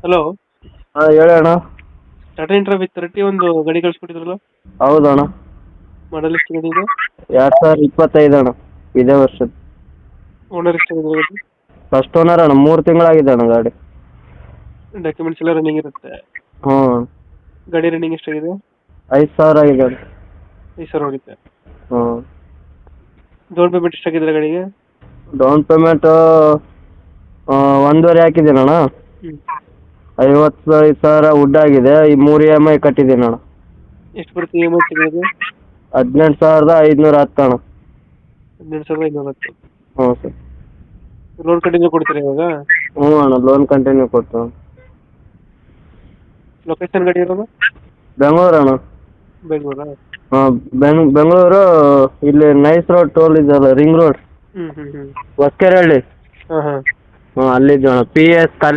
Hello. ಹಾಂ ಹೇಳಿ ಅಣ್ಣ. ಟಾಟಾ ಇಂಟ್ರಾ ವಿತ್ 30 ಒಂದು ಗಾಡಿ ಕಳಿಸ್ಕೊಟ್ಟಿದ್ರಲ್ಲ, ಹೌದು ಅಣ್ಣ. ಮಾಡಲ್ ಎಷ್ಟು ಗಾಡಿ ಇದು? 2025 ಅಣ್ಣ, ಇದೇ ವರ್ಷದ. ಓನರ್ ಎಷ್ಟಾಗಿದೆ ಗಾಡಿ? ಫಸ್ಟ್ ಓನರ್ ಅಣ್ಣ, 3 ತಿಂಗಳಾಗಿದೆ ಅಣ್ಣ ಗಾಡಿ. ಡಾಕ್ಯುಮೆಂಟ್ಸ್ ಎಲ್ಲ ರನ್ನಿಂಗ್ ಇರುತ್ತೆ. ಹ್ಞೂ. ಗಾಡಿ ರನ್ನಿಂಗ್ ಎಷ್ಟಾಗಿದೆ? 5,000 ಆಗಿದೆ ಅಣ್ಣ. 5,000 ಹೋಗುತ್ತೆ. ಹ್ಞೂ. ಡೌನ್ ಪೇಮೆಂಟ್ ಎಷ್ಟಾಗಿದೆ ಗಾಡಿಗೆ? ಡೌನ್ ಪೇಮೆಂಟು 1.5 ಹಾಕಿದ್ದೀನಿ ಅಣ್ಣ. 55,000 ವುಡ್ ಆಗಿದೆ. ಈ 3 EMI ಕಟ್ಟಿದ್ದೀನಿ ಅಣ್ಣ. ಎಷ್ಟು ಬರುತ್ತೆ EMI ತಿಂಗಳಿಗೆ? 18,510 ಅಣ್ಣ. 18,510. ಹ್ಞೂ ಸರ್. ಲೋನ್ ಕಂಟಿನ್ಯೂ ಕೊಡ್ತೀರಾ ಇವಾಗ? ಹ್ಞೂ ಅಣ್ಣ, ಲೋನ್ ಕಂಟಿನ್ಯೂ ಕೊಡ್ತು. ಲೊಕೇಶನ್ ಗಾಡಿ ಇರೋದು? ಬೆಂಗಳೂರು ಅಣ್ಣ. ಬೆಂಗಳೂರಾ? ಹಾಂ, ಬೆಂಗಳೂರು. ಇಲ್ಲಿ ನೈಸ್ ರೋಡ್ ಟೋಲ್ ಇದೆಯಲ್ಲ, ರಿಂಗ್ ರೋಡ್, ಹ್ಞೂ ಹ್ಞೂ ಹ್ಞೂ. ಹೊಸಕೆರೆಹಳ್ಳಿ. ಹಾಂ ಹಾಂ. ಹ್ಞೂ, ಅಲ್ಲಿದ್ದು ಅಣ್ಣ. PS college